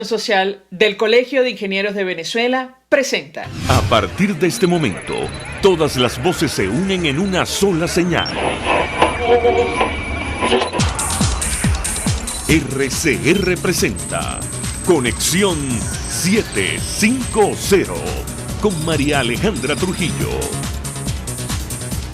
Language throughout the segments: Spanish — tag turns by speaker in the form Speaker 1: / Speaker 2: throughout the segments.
Speaker 1: Social del Colegio de Ingenieros de Venezuela presenta.
Speaker 2: A partir de este momento, todas las voces se unen en una sola señal. RCR presenta Conexión 750 con María Alejandra Trujillo.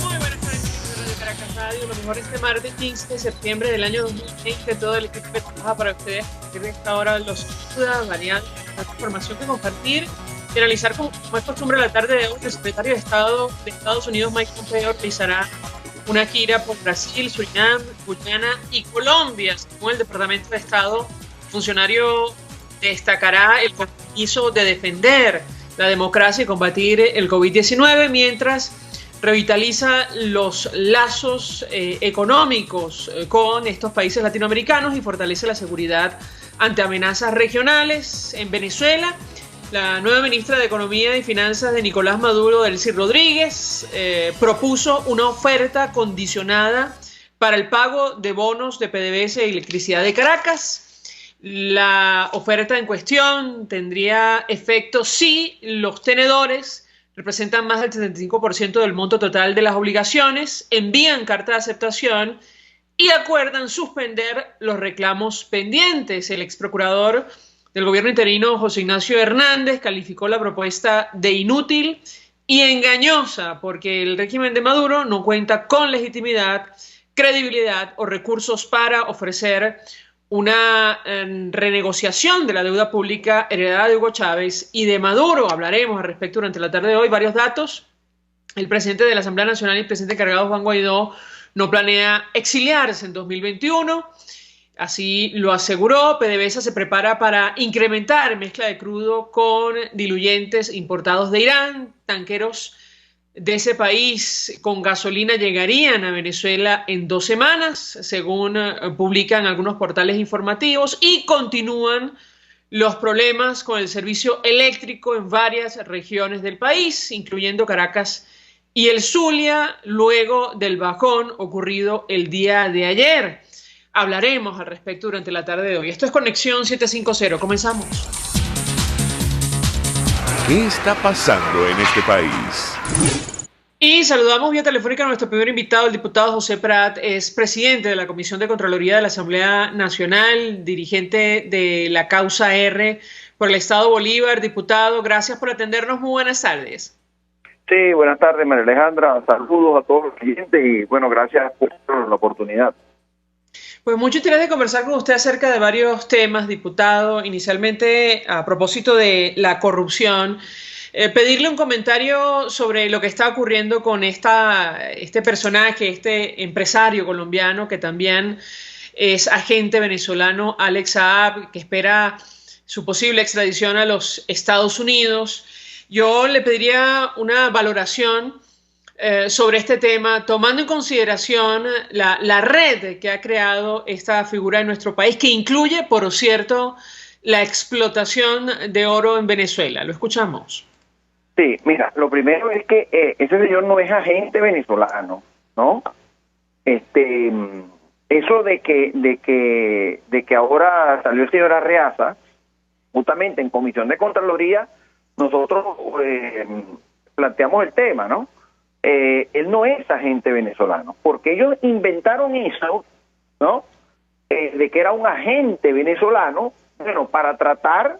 Speaker 1: Muy buenas tardes, de Caracas Radio. Lo mejor este martes 15 de septiembre del año 2020. Todo el equipo que trabaja para ustedes a partir de esta hora los ayuda, variando información que compartir y analizar como es costumbre la tarde de hoy. El secretario de Estado de Estados Unidos, Mike Pompeo, realizará una gira por Brasil, Surinam, Guyana y Colombia. Según el Departamento de Estado, el funcionario destacará el compromiso de defender la democracia y combatir el COVID-19 mientras revitaliza los lazos económicos con estos países latinoamericanos y fortalece la seguridad ante amenazas regionales. En Venezuela, la nueva ministra de Economía y Finanzas de Nicolás Maduro, Delcy Rodríguez, propuso una oferta condicionada para el pago de bonos de PDVSA y electricidad de Caracas. La oferta en cuestión tendría efecto si los tenedores representan más del 75% del monto total de las obligaciones, envían carta de aceptación y acuerdan suspender los reclamos pendientes. El exprocurador del gobierno interino, José Ignacio Hernández, calificó la propuesta de inútil y engañosa porque el régimen de Maduro no cuenta con legitimidad, credibilidad o recursos para ofrecer una renegociación de la deuda pública heredada de Hugo Chávez y de Maduro. Hablaremos al respecto durante la tarde de hoy. Varios datos. El presidente de la Asamblea Nacional y el presidente encargado, Juan Guaidó, no planea exiliarse en 2021. Así lo aseguró. PDVSA se prepara para incrementar mezcla de crudo con diluyentes importados de Irán. Tanqueros de ese país con gasolina llegarían a Venezuela en 2 semanas, según publican algunos portales informativos, y continúan los problemas con el servicio eléctrico en varias regiones del país, incluyendo Caracas y el Zulia, luego del bajón ocurrido el día de ayer. Hablaremos al respecto durante la tarde de hoy. Esto es Conexión 750. Comenzamos.
Speaker 2: ¿Qué está pasando en este país?
Speaker 1: Y saludamos vía telefónica a nuestro primer invitado, el diputado José Prat. Es presidente de la Comisión de Contraloría de la Asamblea Nacional, dirigente de la Causa R por el Estado Bolívar. Diputado, gracias por atendernos. Muy buenas tardes.
Speaker 3: Sí, buenas tardes, María Alejandra. Saludos a todos los clientes y, bueno, gracias por la oportunidad.
Speaker 1: Pues mucho interés de conversar con usted acerca de varios temas, diputado. Inicialmente, a propósito de la corrupción, pedirle un comentario sobre lo que está ocurriendo con este personaje, este empresario colombiano que también es agente venezolano, Alex Saab, que espera su posible extradición a los Estados Unidos. Yo le pediría una valoración sobre este tema, tomando en consideración la red que ha creado esta figura en nuestro país, que incluye, por cierto, la explotación de oro en Venezuela. Lo escuchamos.
Speaker 3: Sí, mira, lo primero es que ese señor no es agente venezolano, ¿no? Eso de que ahora salió el señor Arreaza, justamente en Comisión de Contraloría, nosotros planteamos el tema, ¿no? Él no es agente venezolano, porque ellos inventaron eso, ¿no? De que era un agente venezolano, bueno, para tratar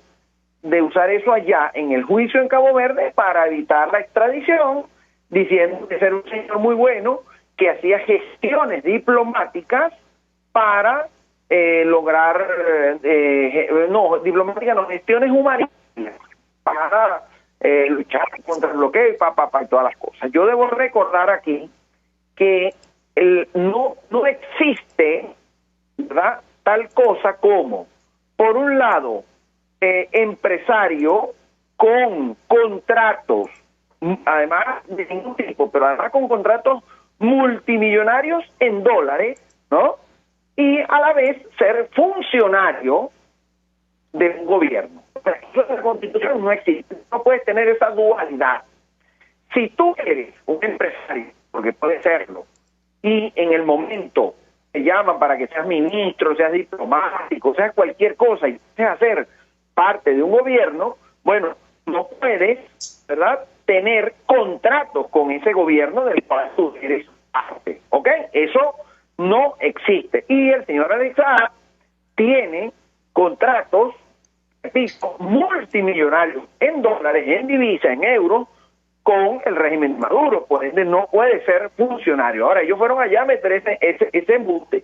Speaker 3: de usar eso allá en el juicio en Cabo Verde para evitar la extradición, diciendo que era un señor muy bueno, que hacía gestiones diplomáticas para lograr, gestiones humanitarias para luchar contra el bloqueo y todas las cosas. Yo debo recordar aquí que no existe, ¿verdad?, tal cosa como, por un lado, empresario con contratos, además de ningún tipo, pero además con contratos multimillonarios en dólares, ¿no? Y a la vez ser funcionario de un gobierno. Eso en la Constitución no existe, no puedes tener esa dualidad. Si tú eres un empresario, porque puedes serlo, y en el momento te llaman para que seas ministro, seas diplomático, seas cualquier cosa, y puedes hacer parte de un gobierno, bueno, no puedes, ¿verdad?, tener contratos con ese gobierno del cual tú eres parte, ¿ok? Eso no existe. Y el señor Alex Saab tiene contratos, repito, multimillonarios en dólares, en divisas, en euros, con el régimen de Maduro, por ende no puede ser funcionario. Ahora, ellos fueron allá a meter ese embuste,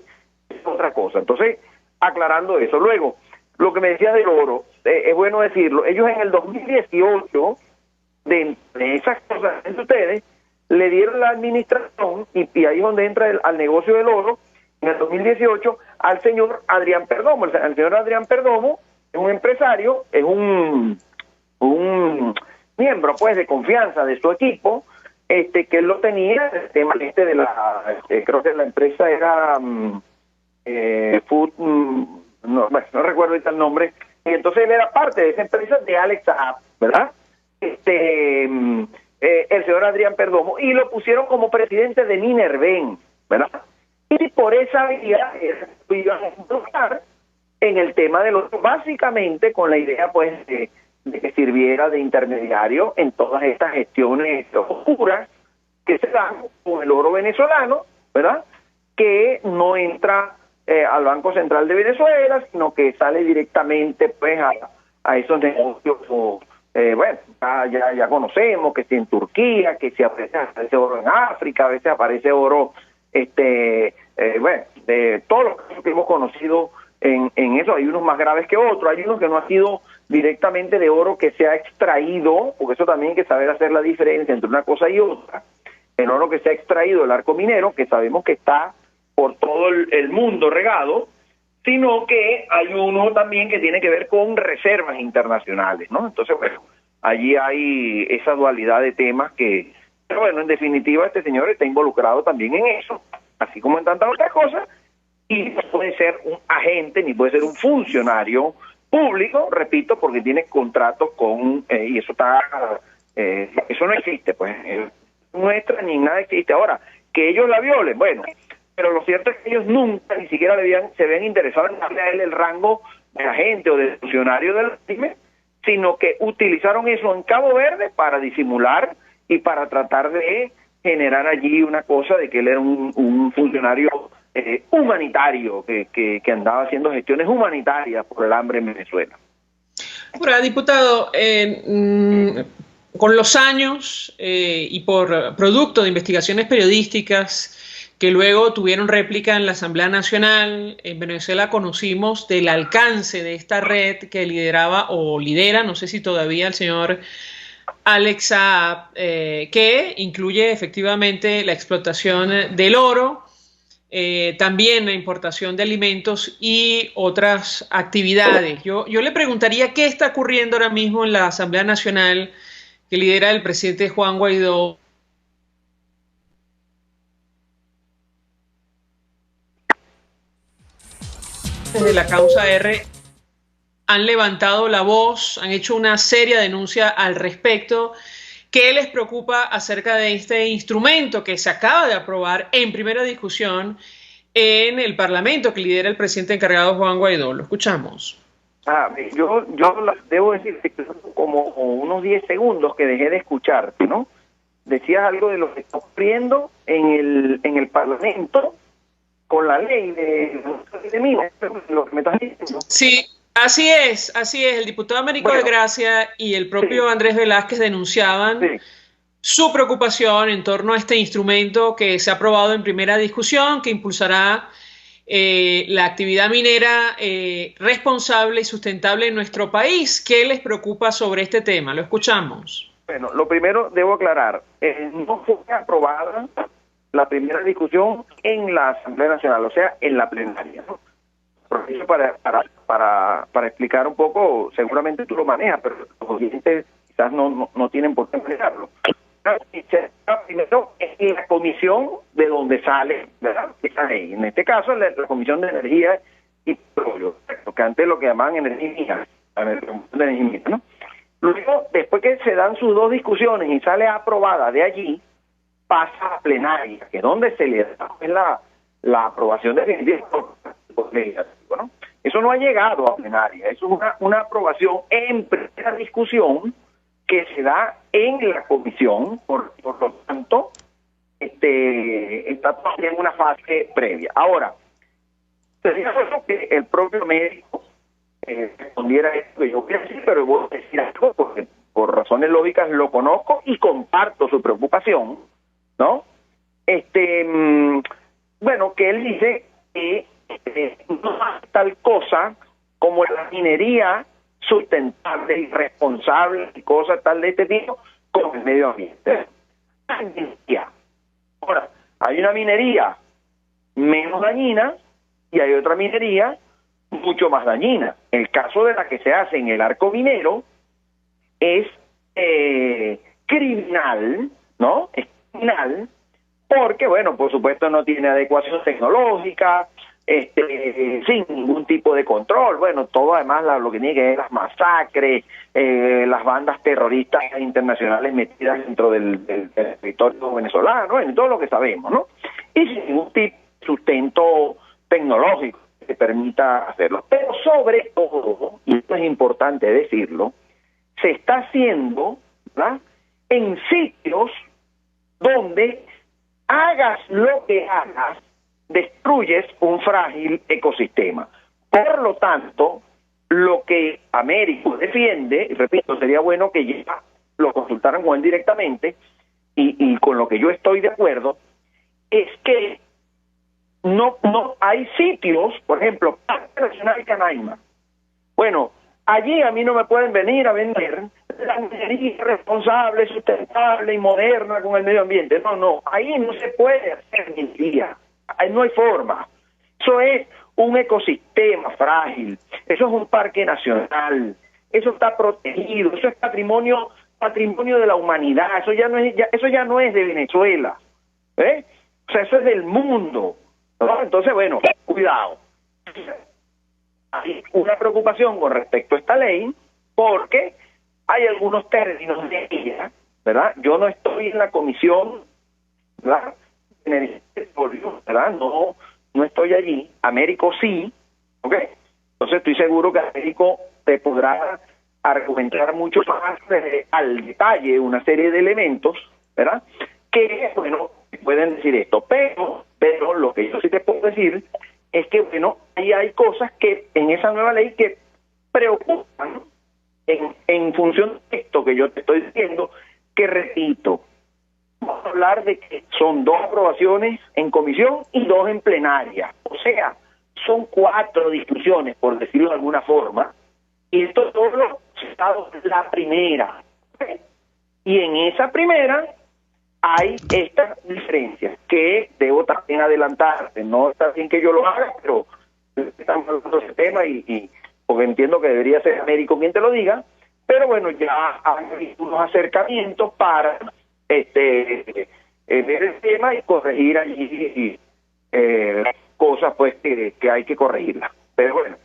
Speaker 3: es otra cosa. Entonces, aclarando eso. Luego, lo que me decías del oro, es bueno decirlo, ellos en el 2018, de esas cosas entre ustedes, le dieron la administración, y ahí es donde entra al negocio del oro, en el 2018, al señor Adrián Perdomo. El señor Adrián Perdomo es un empresario, es un miembro, pues, de confianza de su equipo, que él lo tenía, el tema de la, creo que la empresa era Food, no recuerdo ahorita el nombre, y entonces él era parte de esa empresa de Alex Saab, ¿verdad? El señor Adrián Perdomo, y lo pusieron como presidente de Minerven, ¿verdad? Y por esa vía lo iban a involucrar en el tema de los, básicamente con la idea, pues, de que sirviera de intermediario en todas estas gestiones oscuras que se dan con el oro venezolano, ¿verdad?, que no entra al Banco Central de Venezuela, sino que sale directamente, pues, a esos negocios. Bueno, ya conocemos que si en Turquía, que si aparece oro en África, a veces aparece oro, bueno, de todos los casos que hemos conocido en eso. Hay unos más graves que otros, hay unos que no ha sido directamente de oro que se ha extraído, porque eso también hay que saber hacer la diferencia entre una cosa y otra. El oro que se ha extraído del arco minero, que sabemos que está por todo el mundo regado, sino que hay uno también que tiene que ver con reservas internacionales, ¿no? Entonces, bueno, allí hay esa dualidad de temas que, pero bueno, en definitiva, este señor está involucrado también en eso, así como en tantas otras cosas, y no puede ser un agente, ni puede ser un funcionario público, repito, porque tiene contratos con, y eso está, eso no existe, pues, nuestra ni nada existe. Ahora, que ellos la violen, bueno, pero lo cierto es que ellos nunca ni siquiera se habían interesado en darle a él el rango de agente o de funcionario del régimen, sino que utilizaron eso en Cabo Verde para disimular y para tratar de generar allí una cosa de que él era un funcionario humanitario que andaba haciendo gestiones humanitarias por el hambre en Venezuela.
Speaker 1: Ahora, diputado, con los años y por producto de investigaciones periodísticas que luego tuvieron réplica en la Asamblea Nacional, en Venezuela conocimos del alcance de esta red que lideraba o lidera, no sé si todavía, el señor Alex Saab, que incluye efectivamente la explotación del oro, también la importación de alimentos y otras actividades. Yo le preguntaría qué está ocurriendo ahora mismo en la Asamblea Nacional que lidera el presidente Juan Guaidó. Desde la causa R han levantado la voz, han hecho una seria denuncia al respecto. ¿Qué les preocupa acerca de este instrumento que se acaba de aprobar en primera discusión en el Parlamento que lidera el presidente encargado Juan Guaidó? Lo escuchamos.
Speaker 3: Yo debo decir que como unos 10 segundos que dejé de escucharte, ¿no? Decías algo de lo que está ocurriendo en el Parlamento con la ley de minas, lo que me estás diciendo.
Speaker 1: Sí, así es. El diputado Américo de Gracia y el propio Andrés Velázquez denunciaban su preocupación en torno a este instrumento que se ha aprobado en primera discusión, que impulsará la actividad minera responsable y sustentable en nuestro país. ¿Qué les preocupa sobre este tema? Lo escuchamos.
Speaker 3: Bueno, lo primero debo aclarar, no fue aprobada la primera discusión en la Asamblea Nacional, o sea, en la plenaria, ¿no? Para explicar un poco, seguramente tú lo manejas, pero los oyentes quizás no tienen por qué manejarlo. Primero, en la comisión de donde sale, ¿verdad?, esa ley. En este caso, la Comisión de Energía y Petróleo, que antes lo que llamaban energía, ¿no? Luego, después que se dan sus dos discusiones y sale aprobada de allí, pasa a plenaria, que es donde se le da la aprobación definitiva, ¿no? Eso no ha llegado a plenaria, eso es una aprobación en primera discusión que se da en la comisión, por lo tanto, está todavía en una fase previa. Ahora, sería bueno que el propio médico respondiera a esto que yo voy a decir, pero voy a decir algo porque por razones lógicas lo conozco y comparto su preocupación, ¿no? Bueno, que él dice que no hay tal cosa como la minería sustentable y responsable y cosas tal de este tipo con el medio ambiente. Ahora, hay una minería menos dañina y hay otra minería mucho más dañina. El caso de la que se hace en el arco minero es criminal, ¿no? Es criminal porque, bueno, por supuesto no tiene adecuación tecnológica, sin ningún tipo de control, bueno, todo además lo que tiene que ver las masacres, las bandas terroristas internacionales metidas dentro del territorio venezolano, en todo lo que sabemos, ¿no? Y sin ningún tipo de sustento tecnológico que permita hacerlo. Pero sobre todo, y esto es importante decirlo, se está haciendo, ¿verdad?, en sitios donde hagas lo que hagas, destruyes un frágil ecosistema. Por lo tanto, lo que Américo defiende, y repito, sería bueno que ya lo consultaran con él directamente, y con lo que yo estoy de acuerdo, es que no hay sitios, por ejemplo, Parque Nacional Canaima. Bueno, allí a mí no me pueden venir a vender la minería responsable, sustentable y moderna con el medio ambiente. No, ahí no se puede hacer minería. Ahí no hay forma. Eso es un ecosistema frágil, eso es un parque nacional, eso está protegido, eso es patrimonio de la humanidad, eso ya no es de Venezuela, o sea, eso es del mundo, ¿no? Entonces, bueno, cuidado. Hay una preocupación con respecto a esta ley porque hay algunos términos de ella, ¿verdad? Yo no estoy en la comisión, ¿verdad?, ¿verdad? No estoy allí. Américo sí, ¿ok? Entonces estoy seguro que Américo te podrá argumentar mucho más al detalle una serie de elementos, ¿verdad?, que, bueno, pueden decir esto, pero lo que yo sí te puedo decir es que, bueno, ahí hay cosas que en esa nueva ley que preocupan en función de esto que yo te estoy diciendo, que repito, vamos a hablar de que son 2 aprobaciones en comisión y 2 en plenaria. O sea, son 4 discusiones, por decirlo de alguna forma, y esto solo se ha dado la primera. ¿Okay? Y en esa primera hay esta diferencia, que debo también adelantarte. No está bien que yo lo haga, pero estamos hablando de ese tema y porque entiendo que debería ser Américo quien te lo diga, pero bueno, ya hay unos acercamientos para ver el tema y corregir allí cosas pues que hay que corregirlas. Pero bueno,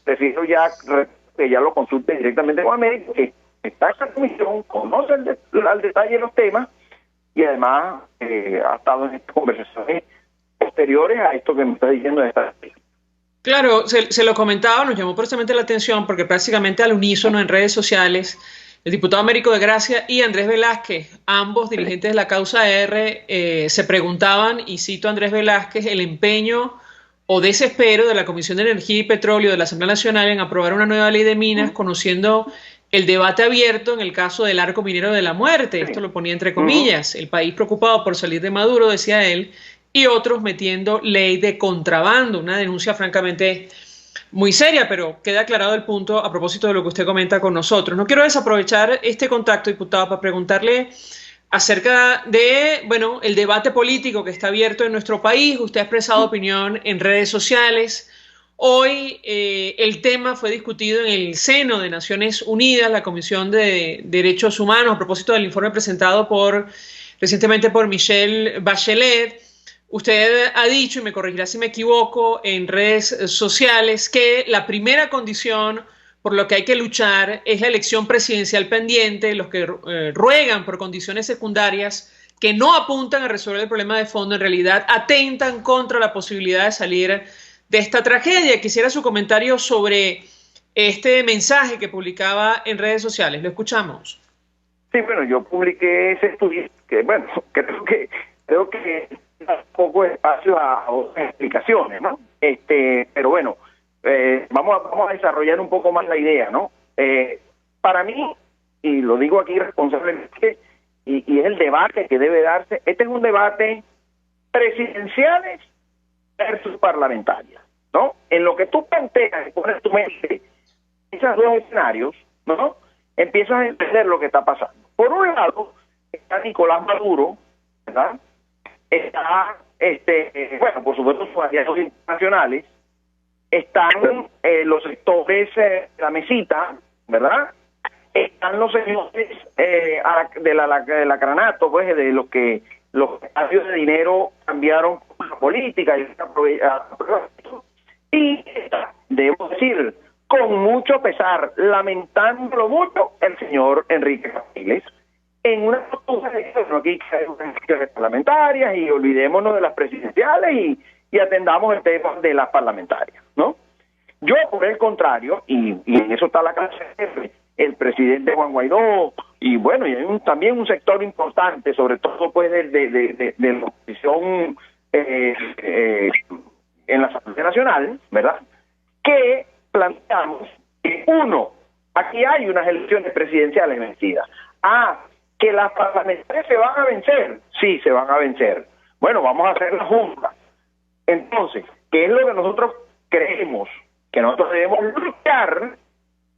Speaker 3: prefiero ya que ya lo consulte directamente con Américo, que está en la comisión, conoce al detalle los temas y además ha estado en estas conversaciones posteriores a esto que me está diciendo de esta.
Speaker 1: Claro, se lo comentaba, nos llamó precisamente la atención porque prácticamente al unísono en redes sociales el diputado Américo de Gracia y Andrés Velázquez, ambos dirigentes de la causa R, se preguntaban, y cito a Andrés Velázquez, el empeño o desespero de la Comisión de Energía y Petróleo de la Asamblea Nacional en aprobar una nueva ley de minas, conociendo el debate abierto en el caso del arco minero de La Muerte. Esto lo ponía entre comillas. El país preocupado por salir de Maduro, decía él, y otros metiendo ley de contrabando, una denuncia francamente muy seria, pero queda aclarado el punto a propósito de lo que usted comenta con nosotros. No quiero desaprovechar este contacto, diputado, para preguntarle acerca de, bueno, el debate político que está abierto en nuestro país. Usted ha expresado opinión en redes sociales. Hoy el tema fue discutido en el seno de Naciones Unidas, la Comisión de Derechos Humanos, a propósito del informe presentado recientemente por Michelle Bachelet. Usted ha dicho, y me corregirá si me equivoco, en redes sociales que la primera condición por lo que hay que luchar es la elección presidencial pendiente. Los que ruegan por condiciones secundarias que no apuntan a resolver el problema de fondo, en realidad atentan contra la posibilidad de salir de esta tragedia. Quisiera su comentario sobre este mensaje que publicaba en redes sociales. Lo escuchamos.
Speaker 3: Sí, bueno, yo publiqué ese estudio que, bueno, creo que da poco espacio a otras explicaciones, ¿no? Pero bueno, vamos a desarrollar un poco más la idea, ¿no? Para mí, y lo digo aquí responsablemente, y es el debate que debe darse, este es un debate presidenciales versus parlamentarias, ¿no? En lo que tú planteas y pones tu mente esos dos escenarios, ¿no? Empiezas a entender lo que está pasando. Por un lado, está Nicolás Maduro, ¿verdad? Está, bueno, por supuesto, sus aliados internacionales, están los sectores de la mesita, ¿verdad? Están los señores del acranato, pues, de los que los cambios de dinero cambiaron la política y está, debo decir, con mucho pesar, lamentándolo mucho, el señor Enrique Capriles, en una postura de que aquí hay elecciones parlamentarias y olvidémonos de las presidenciales y atendamos el tema de las parlamentarias, ¿no? Yo, por el contrario, y en eso está la clase, el presidente Juan Guaidó, y bueno, y hay también un sector importante, sobre todo pues de la oposición en la Asamblea Nacional, ¿verdad?, que planteamos que, uno, aquí hay unas elecciones presidenciales vencidas. Que las parlamentarias se van a vencer. Sí, se van a vencer. Bueno, vamos a hacer la junta. Entonces, ¿qué es lo que nosotros creemos? Que nosotros debemos luchar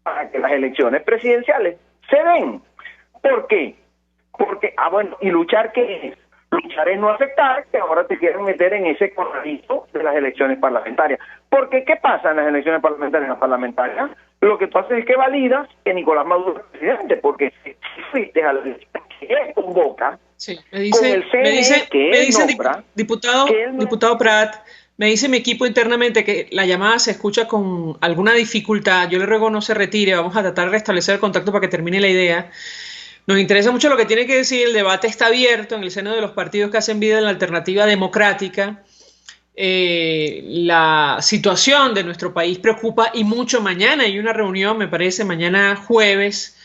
Speaker 3: para que las elecciones presidenciales se den. ¿Por qué? Porque, bueno, ¿y luchar qué es? Luchar es no aceptar que ahora te quieran meter en ese corralito de las elecciones parlamentarias. Porque, ¿qué pasa en las elecciones parlamentarias? En las parlamentarias, lo que tú haces es que validas que Nicolás Maduro es presidente, porque si fuiste a la elección que él convoca,
Speaker 1: sí, me dice, diputado Prat, me dice mi equipo internamente que la llamada se escucha con alguna dificultad. Yo le ruego no se retire, vamos a tratar de restablecer el contacto para que termine la idea. Nos interesa mucho lo que tiene que decir, el debate está abierto en el seno de los partidos que hacen vida en la alternativa democrática. La situación de nuestro país preocupa y mucho. Mañana hay una reunión, me parece, mañana jueves,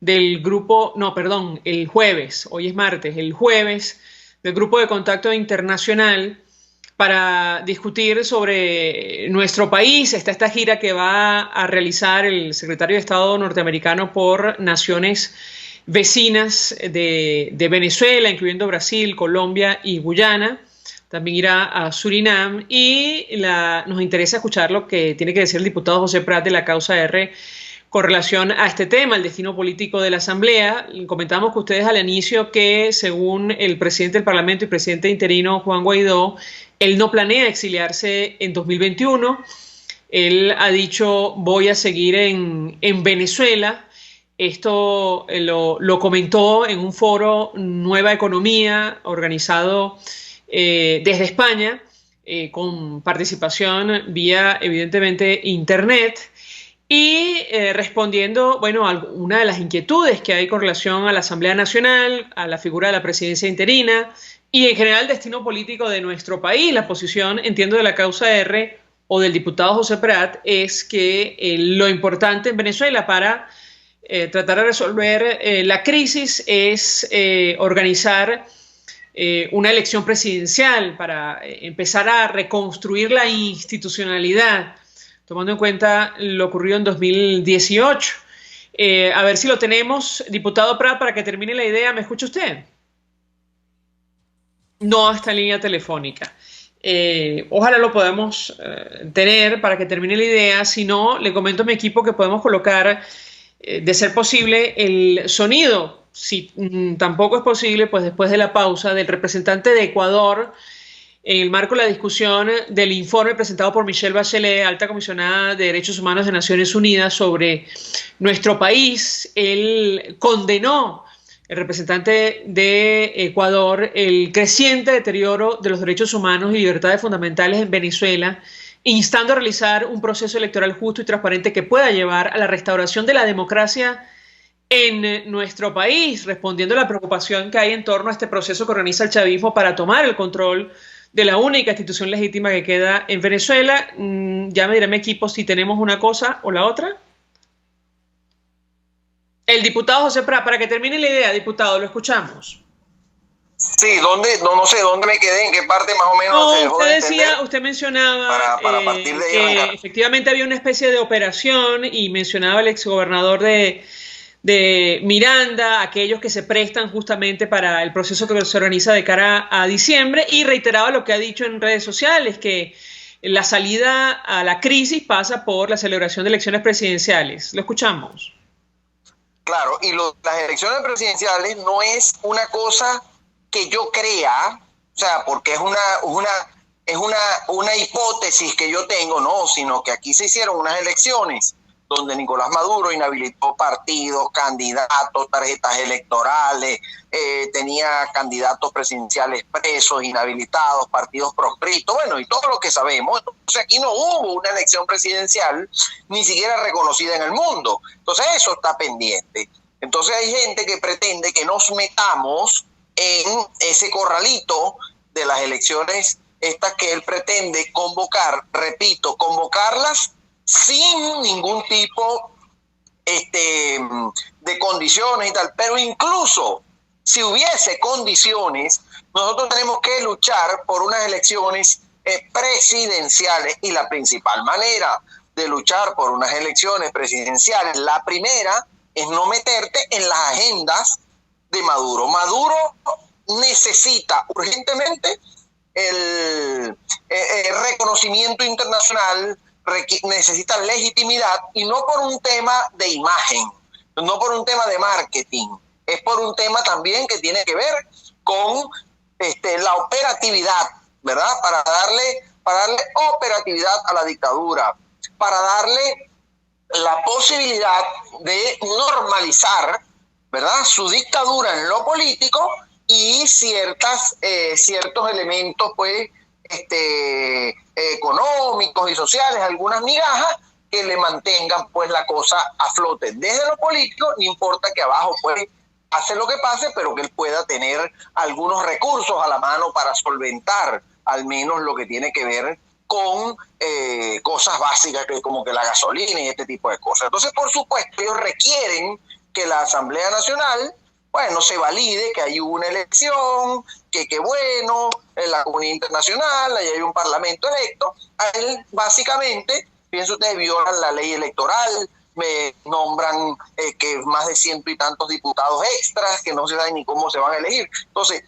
Speaker 1: del grupo, no, perdón, el jueves, hoy es martes, el jueves, del Grupo de Contacto Internacional para discutir sobre nuestro país. Está esta gira que va a realizar el secretario de Estado norteamericano por naciones vecinas de Venezuela, incluyendo Brasil, Colombia y Guyana. También irá a Surinam y nos interesa escuchar lo que tiene que decir el diputado José Prat de la Causa R con relación a este tema, el destino político de la Asamblea. Comentamos con ustedes al inicio que, según el presidente del Parlamento y presidente interino Juan Guaidó, él no planea exiliarse en 2021. Él ha dicho, voy a seguir en Venezuela. Esto lo comentó en un foro Nueva Economía organizado desde España, con participación vía, evidentemente, internet, y respondiendo, bueno, a una de las inquietudes que hay con relación a la Asamblea Nacional, a la figura de la presidencia interina y en general el destino político de nuestro país. La posición, entiendo, de la Causa R o del diputado José Prat es que lo importante en Venezuela para tratar de resolver la crisis es organizar una elección presidencial para empezar a reconstruir la institucionalidad, tomando en cuenta lo ocurrido en 2018. A ver si lo tenemos, diputado Prat, para que termine la idea. ¿Me escucha usted? No, está en línea telefónica. Ojalá lo podamos tener para que termine la idea. Si no, le comento a mi equipo que podemos colocar, de ser posible, el sonido. Si tampoco es posible, pues después de la pausa, del representante de Ecuador en el marco de la discusión del informe presentado por Michelle Bachelet, alta comisionada de Derechos Humanos de Naciones Unidas, sobre nuestro país. Él condenó, el representante de Ecuador, el creciente deterioro de los derechos humanos y libertades fundamentales en Venezuela, instando a realizar un proceso electoral justo y transparente que pueda llevar a la restauración de la democracia en nuestro país, respondiendo a la preocupación que hay en torno a este proceso que organiza el chavismo para tomar el control de la única institución legítima que queda en Venezuela. Ya me dirá mi equipo si tenemos una cosa o la otra. El diputado José Prat, para que termine la idea, diputado, lo escuchamos.
Speaker 4: Sí, no sé dónde me quedé, en qué parte más o menos
Speaker 1: no,
Speaker 4: se dejó de entender.
Speaker 1: Usted mencionaba
Speaker 4: para partir de
Speaker 1: que efectivamente había una especie de operación y mencionaba el exgobernador de Miranda, aquellos que se prestan justamente para el proceso que se organiza de cara a diciembre, y reiteraba lo que ha dicho en redes sociales, que la salida a la crisis pasa por la celebración de elecciones presidenciales. Lo escuchamos.
Speaker 4: Claro, y las elecciones presidenciales no es una cosa que yo crea, o sea, porque es una hipótesis que yo tengo, no, sino que aquí se hicieron unas elecciones donde Nicolás Maduro inhabilitó partidos, candidatos, tarjetas electorales, tenía candidatos presidenciales presos, inhabilitados, partidos proscritos, bueno, y todo lo que sabemos. Entonces aquí no hubo una elección presidencial ni siquiera reconocida en el mundo. Entonces eso está pendiente. Entonces hay gente que pretende que nos metamos en ese corralito de las elecciones estas que él pretende convocar, repito, convocarlas sin ningún tipo de condiciones y tal, pero incluso si hubiese condiciones, nosotros tenemos que luchar por unas elecciones presidenciales, y la principal manera de luchar por unas elecciones presidenciales, la primera es no meterte en las agendas de Maduro. Maduro necesita urgentemente el reconocimiento internacional, necesita legitimidad, y no por un tema de imagen, no por un tema de marketing, es por un tema también que tiene que ver con la operatividad, ¿verdad? Para darle operatividad a la dictadura, para darle la posibilidad de normalizar, ¿verdad?, su dictadura en lo político, y ciertos elementos, pues, económicos y sociales, algunas migajas que le mantengan, pues, la cosa a flote desde lo político. No importa que abajo, pues, hace lo que pase, pero que él pueda tener algunos recursos a la mano para solventar al menos lo que tiene que ver con cosas básicas, como que la gasolina y este tipo de cosas. Entonces, por supuesto, ellos requieren que la Asamblea Nacional, bueno, se valide que hay una elección, que bueno, en la comunidad internacional, ahí hay un parlamento electo. A él, básicamente, pienso ustedes, violan la ley electoral, me nombran que más de 100 y tantos diputados extras, que no se sabe ni cómo se van a elegir. Entonces,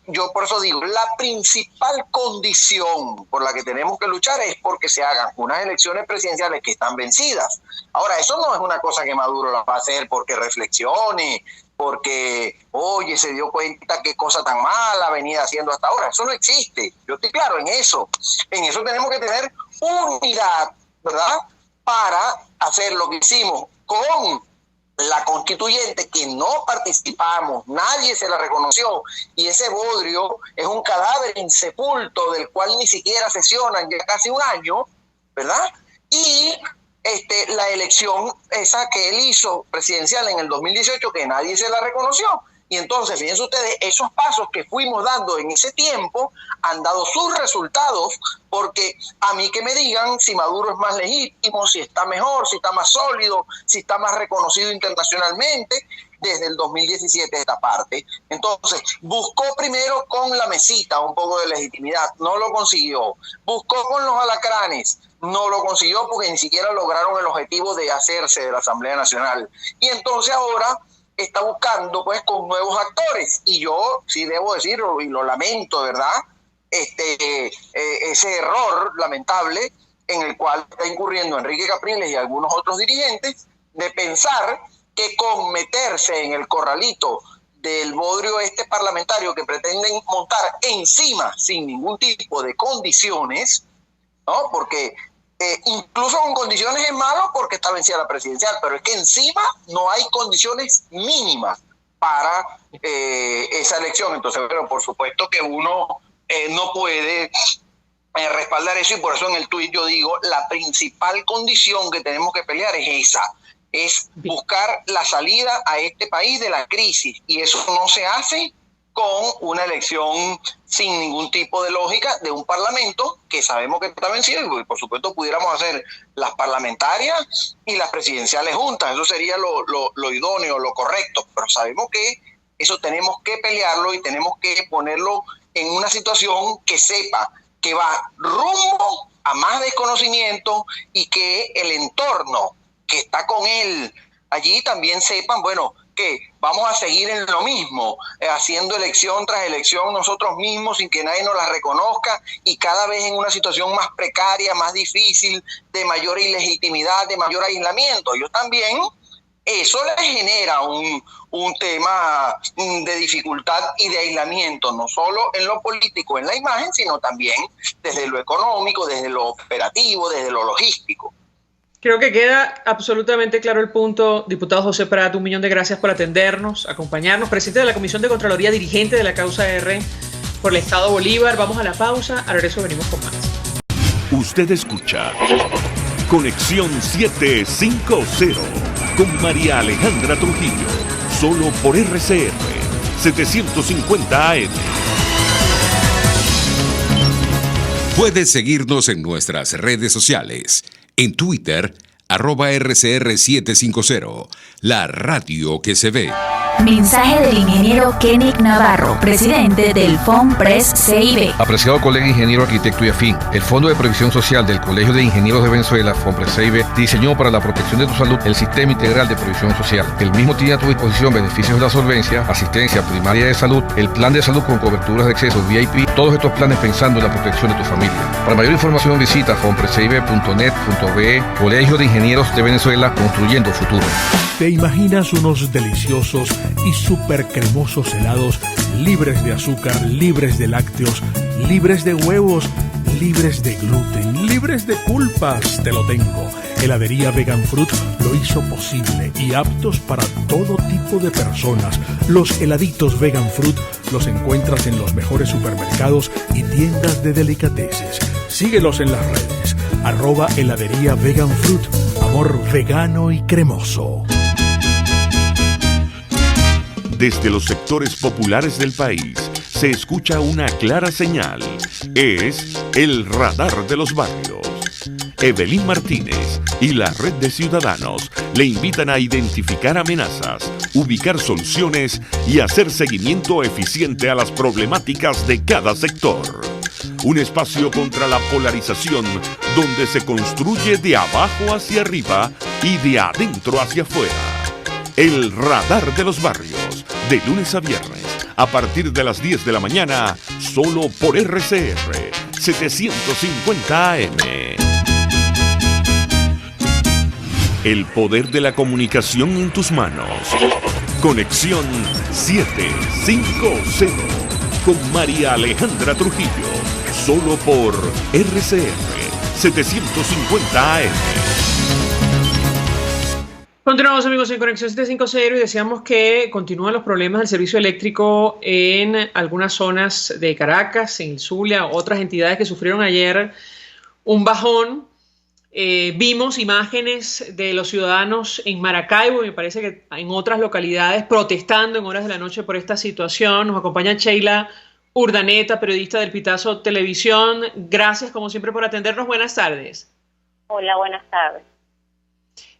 Speaker 4: yo por eso digo, la principal condición por la que tenemos que luchar es porque se hagan unas elecciones presidenciales que están vencidas. Ahora, eso no es una cosa que Maduro la va a hacer porque reflexione, porque, oye, se dio cuenta qué cosa tan mala venía haciendo hasta ahora. Eso no existe. Yo estoy claro en eso. En eso tenemos que tener unidad, ¿verdad?, para hacer lo que hicimos con la constituyente, que no participamos, nadie se la reconoció, y ese bodrio es un cadáver insepulto del cual ni siquiera sesionan ya casi un año, ¿verdad? Y la elección esa que él hizo presidencial en el 2018, que nadie se la reconoció. Y entonces, fíjense ustedes, esos pasos que fuimos dando en ese tiempo han dado sus resultados, porque a mí que me digan si Maduro es más legítimo, si está mejor, si está más sólido, si está más reconocido internacionalmente, desde el 2017 esta parte. Entonces, buscó primero con la mesita un poco de legitimidad, no lo consiguió. Buscó con los alacranes, no lo consiguió, porque ni siquiera lograron el objetivo de hacerse de la Asamblea Nacional. Y entonces ahora está buscando, pues, con nuevos actores. Y yo sí debo decirlo, y lo lamento, ¿verdad?, ese error lamentable en el cual está incurriendo Enrique Capriles y algunos otros dirigentes, de pensar que con meterse en el corralito del bodrio parlamentario que pretenden montar encima sin ningún tipo de condiciones, ¿no? Porque incluso con condiciones es malo, porque está vencida la presidencial, pero es que encima no hay condiciones mínimas para esa elección. Entonces, bueno, por supuesto que uno no puede respaldar eso, y por eso en el tuit yo digo, la principal condición que tenemos que pelear es esa, es buscar la salida a este país de la crisis, y eso no se hace con una elección sin ningún tipo de lógica de un parlamento que sabemos que está vencido, y por supuesto pudiéramos hacer las parlamentarias y las presidenciales juntas, eso sería lo idóneo, lo correcto, pero sabemos que eso tenemos que pelearlo y tenemos que ponerlo en una situación que sepa que va rumbo a más desconocimiento y que el entorno que está con él allí también sepan, bueno, que vamos a seguir en lo mismo, haciendo elección tras elección nosotros mismos sin que nadie nos la reconozca y cada vez en una situación más precaria, más difícil, de mayor ilegitimidad, de mayor aislamiento. Ellos también, eso les genera un tema de dificultad y de aislamiento, no solo en lo político, en la imagen, sino también desde lo económico, desde lo operativo, desde lo logístico.
Speaker 1: Creo que queda absolutamente claro el punto. Diputado José Prat, 1.000.000 de gracias por atendernos, acompañarnos. Presidente de la Comisión de Contraloría, dirigente de la causa R por el Estado Bolívar. Vamos a la pausa, al regreso venimos con más.
Speaker 2: Usted escucha Conexión 750 con María Alejandra Trujillo, solo por RCR 750 AM.
Speaker 5: Puedes seguirnos en nuestras redes sociales. En Twitter, @RCR750, la radio que se ve.
Speaker 6: Mensaje del ingeniero Kenick Navarro, presidente del FOMPRES CIB.
Speaker 7: Apreciado colega ingeniero, arquitecto y afín, el Fondo de Previsión Social del Colegio de Ingenieros de Venezuela, FOMPRES CIB, diseñó para la protección de tu salud el Sistema Integral de Previsión Social. El mismo tiene a tu disposición beneficios de la solvencia, asistencia primaria de salud, el plan de salud con coberturas de acceso VIP, todos estos planes pensando en la protección de tu familia. Para mayor información visita fomprescib.net.be, Colegio de Ingenieros de Venezuela, construyendo futuro.
Speaker 8: ¿Te imaginas unos deliciosos y súper cremosos helados libres de azúcar, libres de lácteos, libres de huevos, libres de gluten, libres de culpas? Te lo tengo. Heladería Vegan Fruit lo hizo posible y aptos para todo tipo de personas. Los heladitos Vegan Fruit los encuentras en los mejores supermercados y tiendas de delicateces. Síguelos en las redes. @heladería Vegan Fruit. Amor vegano y cremoso.
Speaker 2: Desde los sectores populares del país se escucha una clara señal. Es el radar de los barrios. Evelyn Martínez y la Red de Ciudadanos le invitan a identificar amenazas, ubicar soluciones y hacer seguimiento eficiente a las problemáticas de cada sector. Un espacio contra la polarización donde se construye de abajo hacia arriba y de adentro hacia afuera. El radar de los barrios, de lunes a viernes, a partir de las 10 de la mañana, solo por RCR 750 AM. El poder de la comunicación en tus manos. Conexión 750 con María Alejandra Trujillo, solo por RCR 750 AM.
Speaker 1: Continuamos, amigos, en Conexión 750 y decíamos que continúan los problemas del servicio eléctrico en algunas zonas de Caracas, en Zulia, otras entidades que sufrieron ayer un bajón. Vimos imágenes de los ciudadanos en Maracaibo y me parece que en otras localidades protestando en horas de la noche por esta situación. Nos acompaña Sheila Urdaneta, periodista del Pitazo Televisión. Gracias, como siempre, por atendernos. Buenas tardes.
Speaker 9: Hola, buenas tardes.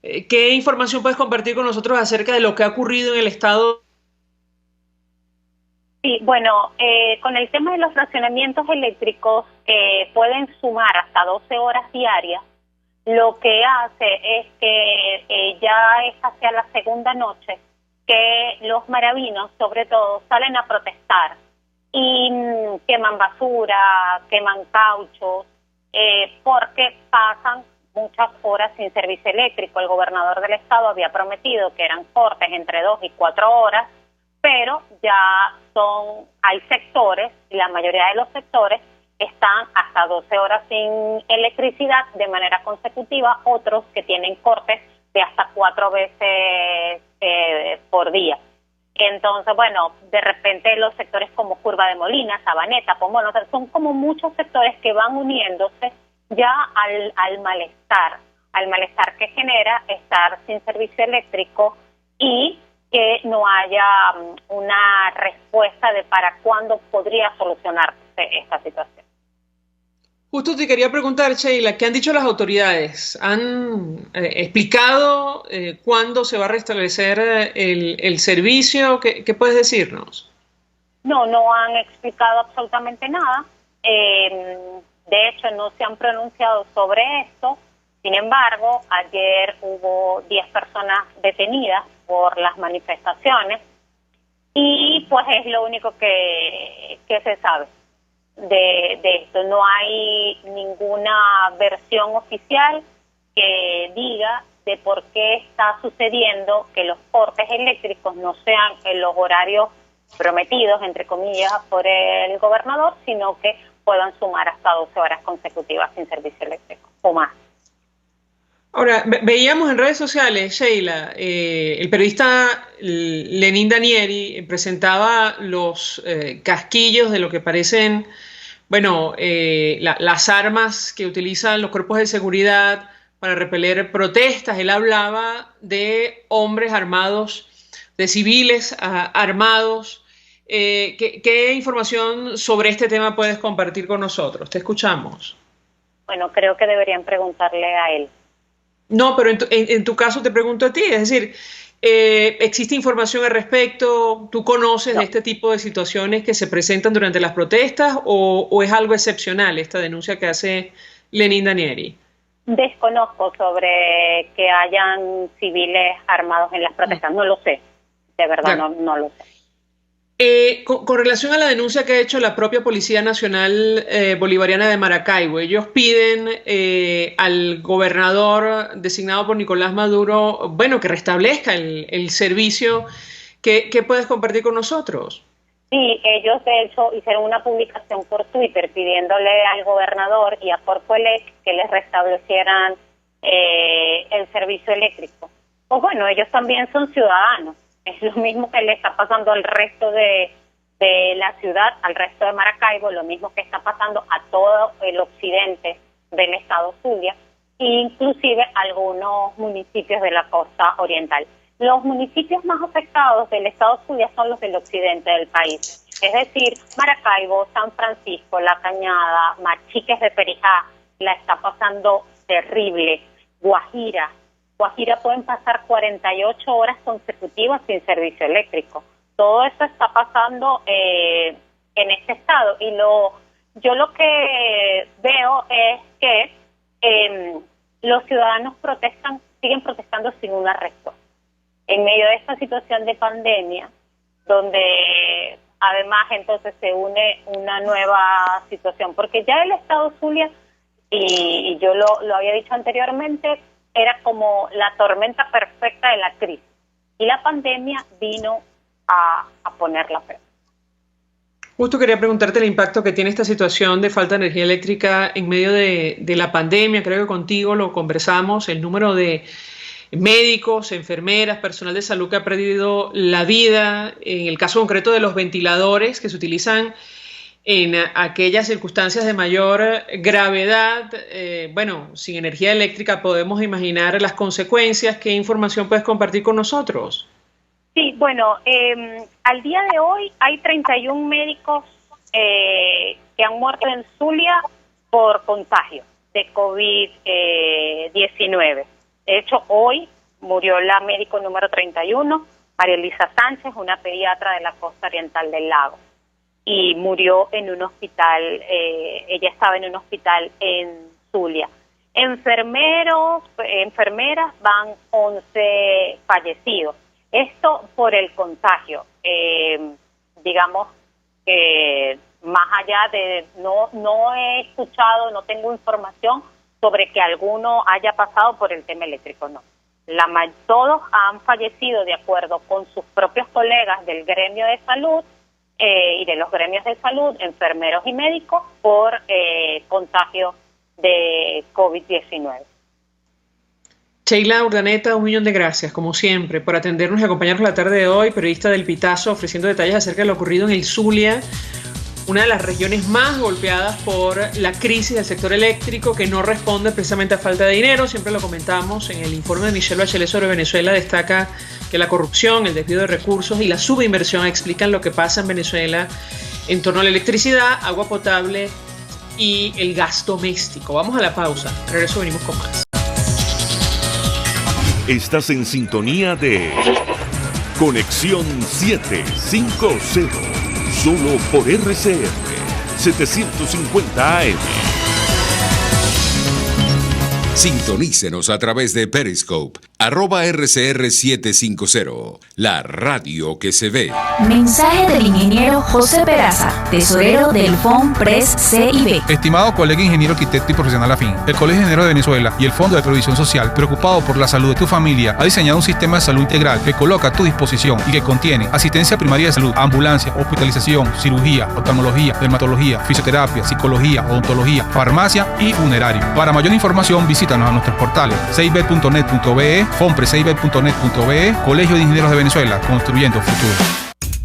Speaker 1: ¿Qué información puedes compartir con nosotros acerca de lo que ha ocurrido en el estado?
Speaker 9: Sí, bueno, con el tema de los racionamientos eléctricos que pueden sumar hasta 12 horas diarias, lo que hace es que ya es hacia la segunda noche que los maravinos, sobre todo, salen a protestar y queman basura, queman cauchos, porque pasan muchas horas sin servicio eléctrico. El gobernador del estado había prometido que eran cortes entre 2 y 4 horas, pero ya hay sectores, y la mayoría de los sectores están hasta 12 horas sin electricidad de manera consecutiva, otros que tienen cortes de hasta 4 veces por día. Entonces, bueno, de repente los sectores como Curva de Molina, Sabaneta, Pomón, o sea, son como muchos sectores que van uniéndose ya al malestar que genera estar sin servicio eléctrico y que no haya una respuesta de para cuándo podría solucionarse esta situación.
Speaker 1: Justo te quería preguntar, Sheila, ¿qué han dicho las autoridades? ¿Han explicado cuándo se va a restablecer el servicio? ¿Qué puedes decirnos?
Speaker 9: No han explicado absolutamente nada. De hecho, no se han pronunciado sobre esto. Sin embargo, ayer hubo 10 personas detenidas por las manifestaciones y pues es lo único que se sabe de esto. No hay ninguna versión oficial que diga de por qué está sucediendo que los cortes eléctricos no sean en los horarios prometidos, entre comillas, por el gobernador, sino que puedan sumar hasta 12 horas consecutivas sin servicio eléctrico o más.
Speaker 1: Ahora, veíamos en redes sociales, Sheila, el periodista Lenín Danieri presentaba los casquillos de lo que parecen, bueno, las armas que utilizan los cuerpos de seguridad para repeler protestas. Él hablaba de hombres armados, de civiles armados. ¿Qué información sobre este tema puedes compartir con nosotros? Te escuchamos.
Speaker 9: Bueno, creo que deberían preguntarle a él.
Speaker 1: No, pero en tu caso te pregunto a ti, es decir, ¿existe información al respecto? ¿Tú conoces de este tipo de situaciones que se presentan durante las protestas o es algo excepcional esta denuncia que hace Lenín Danieri?
Speaker 9: Desconozco sobre que hayan civiles armados en las protestas, no lo sé, de verdad no lo sé.
Speaker 1: Con relación a la denuncia que ha hecho la propia Policía Nacional Bolivariana de Maracaibo, ellos piden al gobernador designado por Nicolás Maduro, bueno, que restablezca el servicio. ¿Qué puedes compartir con nosotros?
Speaker 9: Sí, ellos de hecho hicieron una publicación por Twitter pidiéndole al gobernador y a Corpoelec que les restablecieran el servicio eléctrico. Pues bueno, ellos también son ciudadanos. Es lo mismo que le está pasando al resto de la ciudad, al resto de Maracaibo, lo mismo que está pasando a todo el occidente del estado Zulia, e inclusive algunos municipios de la costa oriental. Los municipios más afectados del estado Zulia son los del occidente del país, es decir, Maracaibo, San Francisco, La Cañada, Machiques de Perijá, la está pasando terrible, Guajira pueden pasar 48 horas consecutivas sin servicio eléctrico. Todo eso está pasando en este estado y yo lo que veo es que los ciudadanos siguen protestando sin un arresto. En medio de esta situación de pandemia, donde además entonces se une una nueva situación, porque ya el estado Zulia, y yo lo había dicho anteriormente, era como la tormenta perfecta de la crisis. Y la pandemia vino a ponerla peor.
Speaker 1: Justo quería preguntarte el impacto que tiene esta situación de falta de energía eléctrica en medio de la pandemia. Creo que contigo lo conversamos, el número de médicos, enfermeras, personal de salud que ha perdido la vida, en el caso concreto de los ventiladores que se utilizan en aquellas circunstancias de mayor gravedad. Bueno, sin energía eléctrica podemos imaginar las consecuencias. ¿Qué información puedes compartir con nosotros?
Speaker 9: Sí, bueno, al día de hoy hay 31 médicos que han muerto en Zulia por contagio de COVID-19. De hecho, hoy murió la médico número 31, María Elisa Sánchez, una pediatra de la costa oriental del lago. Y murió en un hospital, ella estaba en un hospital en Zulia. Enfermeras van 11 fallecidos. Esto por el contagio. Digamos que más allá de, no he escuchado, no tengo información sobre que alguno haya pasado por el tema eléctrico, no. Todos han fallecido de acuerdo con sus propios colegas del gremio de salud y de los gremios de salud, enfermeros y médicos, por contagio de COVID-19.
Speaker 1: Sheila Urdaneta, 1.000.000 de gracias, como siempre, por atendernos y acompañarnos la tarde de hoy, periodista del Pitazo, ofreciendo detalles acerca de lo ocurrido en el Zulia, una de las regiones más golpeadas por la crisis del sector eléctrico, que no responde precisamente a falta de dinero. Siempre lo comentamos en el informe de Michelle Bachelet sobre Venezuela, destaca que la corrupción, el desvío de recursos y la subinversión explican lo que pasa en Venezuela en torno a la electricidad, agua potable y el gas doméstico. Vamos a la pausa. Al regreso venimos con más.
Speaker 2: Estás en sintonía de Conexión 750, solo por RCR 750 AM.
Speaker 5: Sintonícenos a través de Periscope, @RCR750, la radio que se ve.
Speaker 6: Mensaje del ingeniero José Peraza, tesorero del FOMPRES CIB.
Speaker 10: Estimado colega ingeniero, arquitecto y profesional afín, el Colegio de Ingenieros de Venezuela y el Fondo de Previsión Social, preocupado por la salud de tu familia, ha diseñado un sistema de salud integral que coloca a tu disposición y que contiene asistencia primaria de salud, ambulancia, hospitalización, cirugía, oftalmología, dermatología, fisioterapia, psicología, odontología, farmacia y funerario. Para mayor información, visítanos a nuestros portales cib.net.be, fomprescib.net.be, Colegio de Ingenieros de Venezuela, construyendo futuro.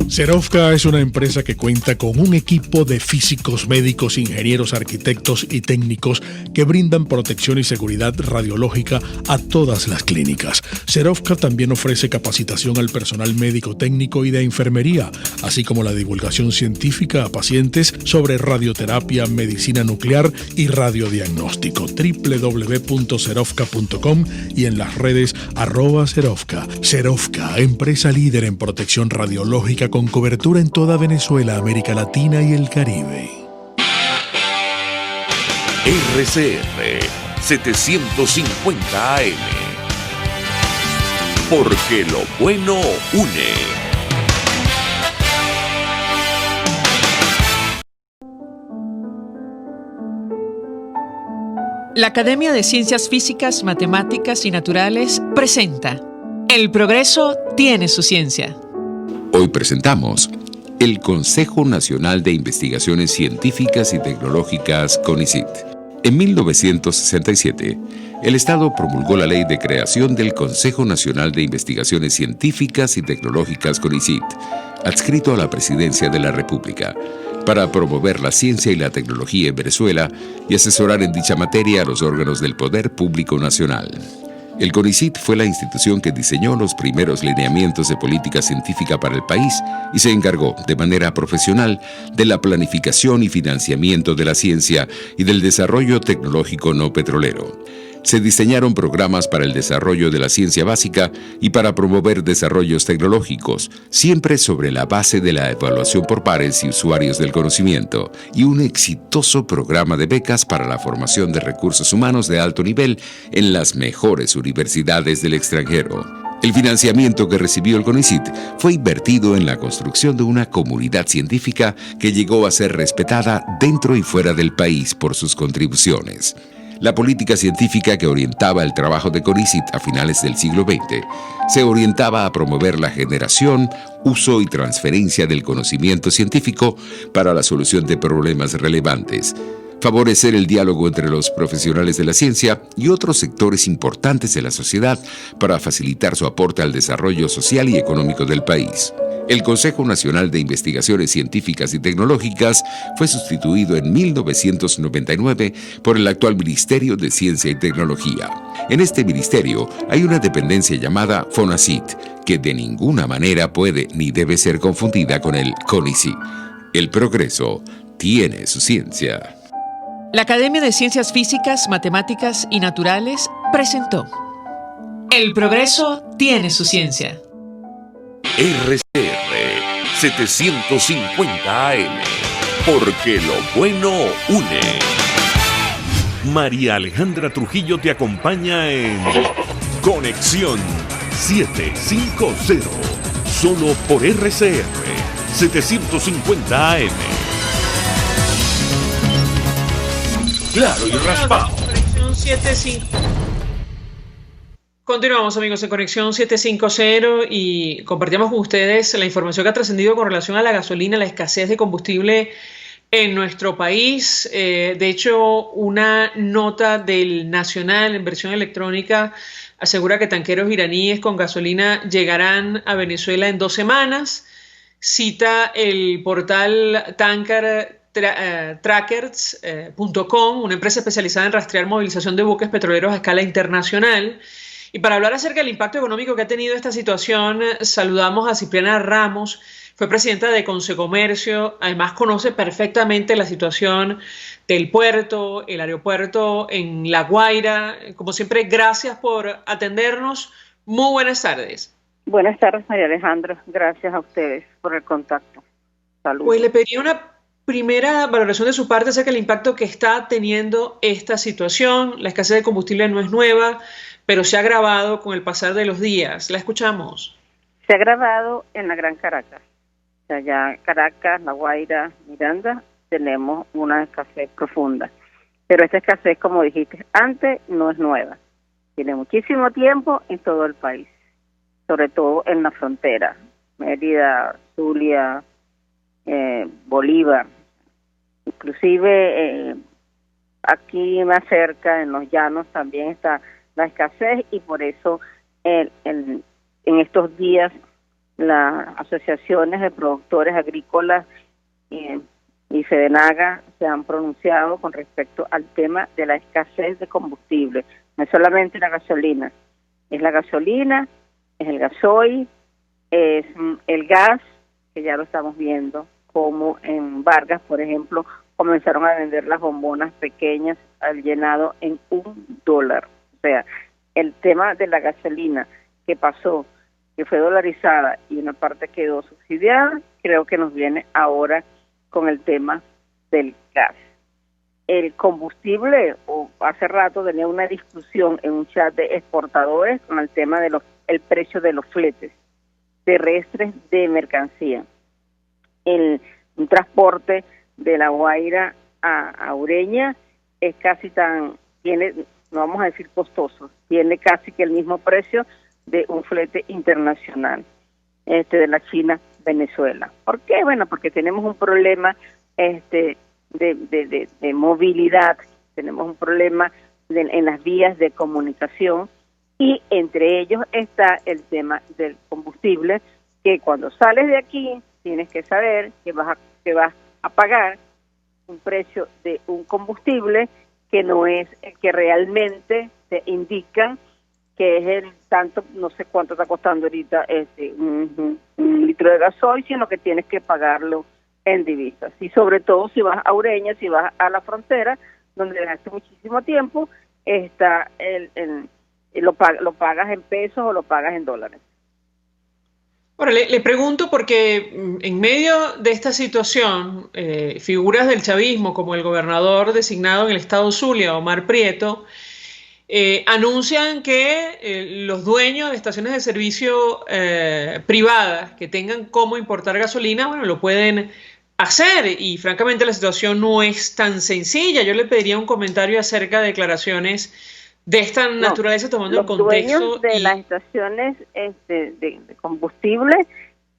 Speaker 8: Serovka es una empresa que cuenta con un equipo de físicos, médicos, ingenieros, arquitectos y técnicos que brindan protección y seguridad radiológica a todas las clínicas. Serovka también ofrece capacitación al personal médico, técnico y de enfermería, así como la divulgación científica a pacientes sobre radioterapia, medicina nuclear y radiodiagnóstico. www.serovka.com y en las redes @Serovka. Serovka, empresa líder en protección radiológica con cobertura en toda Venezuela, América Latina y el Caribe.
Speaker 2: RCR 750 AM. Porque lo bueno une.
Speaker 1: La Academia de Ciencias Físicas, Matemáticas y Naturales presenta El progreso tiene su ciencia.
Speaker 5: Hoy presentamos el Consejo Nacional de Investigaciones Científicas y Tecnológicas, CONICIT. En 1967, el Estado promulgó la Ley de Creación del Consejo Nacional de Investigaciones Científicas y Tecnológicas, CONICIT, adscrito a la Presidencia de la República, para promover la ciencia y la tecnología en Venezuela y asesorar en dicha materia a los órganos del Poder Público Nacional. El CONICIT fue la institución que diseñó los primeros lineamientos de política científica para el país y se encargó, de manera profesional, de la planificación y financiamiento de la ciencia y del desarrollo tecnológico no petrolero. Se diseñaron programas para el desarrollo de la ciencia básica y para promover desarrollos tecnológicos, siempre sobre la base de la evaluación por pares y usuarios del conocimiento, y un exitoso programa de becas para la formación de recursos humanos de alto nivel en las mejores universidades del extranjero. El financiamiento que recibió el CONICIT fue invertido en la construcción de una comunidad científica que llegó a ser respetada dentro y fuera del país por sus contribuciones. La política científica que orientaba el trabajo de CONICIT a finales del siglo XX se orientaba a promover la generación, uso y transferencia del conocimiento científico para la solución de problemas relevantes, favorecer el diálogo entre los profesionales de la ciencia y otros sectores importantes de la sociedad para facilitar su aporte al desarrollo social y económico del país. El Consejo Nacional de Investigaciones Científicas y Tecnológicas fue sustituido en 1999 por el actual Ministerio de Ciencia y Tecnología. En este ministerio hay una dependencia llamada FONACIT, que de ninguna manera puede ni debe ser confundida con el CONICIT. El progreso tiene su ciencia.
Speaker 1: La Academia de Ciencias Físicas, Matemáticas y Naturales presentó El progreso tiene su ciencia.
Speaker 2: RCR 750 AM. Porque lo bueno une. María Alejandra Trujillo te acompaña en Conexión 750. Solo por RCR 750 AM. Claro y raspado.
Speaker 1: Conexión 75. Continuamos, amigos, en Conexión 750 y compartimos con ustedes la información que ha trascendido con relación a la gasolina, la escasez de combustible en nuestro país. De hecho, una nota del Nacional en versión electrónica asegura que tanqueros iraníes con gasolina llegarán a Venezuela en 2 semanas. Cita el portal Trackers.com, una empresa especializada en rastrear movilización de buques petroleros a escala internacional. Y para hablar acerca del impacto económico que ha tenido esta situación, saludamos a Cipriana Ramos, fue presidenta de Consecomercio, además conoce perfectamente la situación del puerto, el aeropuerto en La Guaira. Como siempre, gracias por atendernos. Muy buenas tardes.
Speaker 11: Buenas tardes, María Alejandra. Gracias a ustedes por el contacto. Saludos.
Speaker 1: Pues le pediría una primera valoración de su parte acerca del impacto que está teniendo esta situación. La escasez de combustible no es nueva, pero se ha agravado con el pasar de los días. La escuchamos.
Speaker 11: Se ha agravado en la Gran Caracas. O sea, ya Caracas, La Guaira, Miranda, tenemos una escasez profunda. Pero esta escasez, como dijiste antes, no es nueva. Tiene muchísimo tiempo en todo el país, sobre todo en la frontera. Mérida, Zulia, Bolívar. Inclusive aquí más cerca, en los llanos, también está la escasez y por eso en estos días las asociaciones de productores agrícolas y Fedenaga se han pronunciado con respecto al tema de la escasez de combustible. No es solamente la gasolina, es la gasolina, es el gasoil, es el gas, que ya lo estamos viendo, como en Vargas, por ejemplo, comenzaron a vender las bombonas pequeñas al llenado en $1. O sea, el tema de la gasolina que pasó, que fue dolarizada y una parte quedó subsidiada, creo que nos viene ahora con el tema del gas. El combustible, hace rato tenía una discusión en un chat de exportadores con el tema de el precio de los fletes terrestres de mercancía. Un transporte de La Guaira a Ureña es casi no vamos a decir costoso, tiene casi que el mismo precio de un flete internacional de la China Venezuela. ¿Por qué? Bueno, porque tenemos un problema de movilidad, tenemos un problema en las vías de comunicación y entre ellos está el tema del combustible, que cuando sales de aquí tienes que saber que vas a pagar un precio de un combustible que no es el que realmente te indican que es el tanto, no sé cuánto está costando ahorita un litro de gasoil, sino que tienes que pagarlo en divisas. Y sobre todo si vas a Ureña, si vas a la frontera, donde desde hace muchísimo tiempo está lo pagas en pesos o lo pagas en dólares.
Speaker 1: Ahora, le pregunto porque en medio de esta situación, figuras del chavismo como el gobernador designado en el estado Zulia, Omar Prieto, anuncian que los dueños de estaciones de servicio privadas que tengan cómo importar gasolina, bueno, lo pueden hacer y francamente la situación no es tan sencilla. Yo le pediría un comentario acerca de declaraciones de esta naturaleza tomando el contexto.
Speaker 11: Los dueños de las estaciones de combustible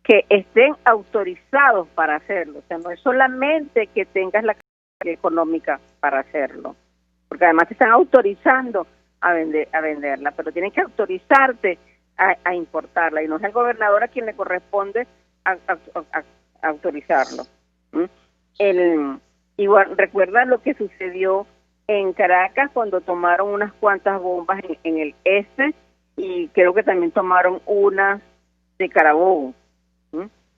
Speaker 11: que estén autorizados para hacerlo, o sea, no es solamente que tengas la capacidad económica para hacerlo, porque además te están autorizando a venderla, pero tienen que autorizarte a importarla y no es el gobernador a quien le corresponde a autorizarlo. Igual recuerda lo que sucedió en Caracas cuando tomaron unas cuantas bombas en el este y creo que también tomaron unas de Carabobo.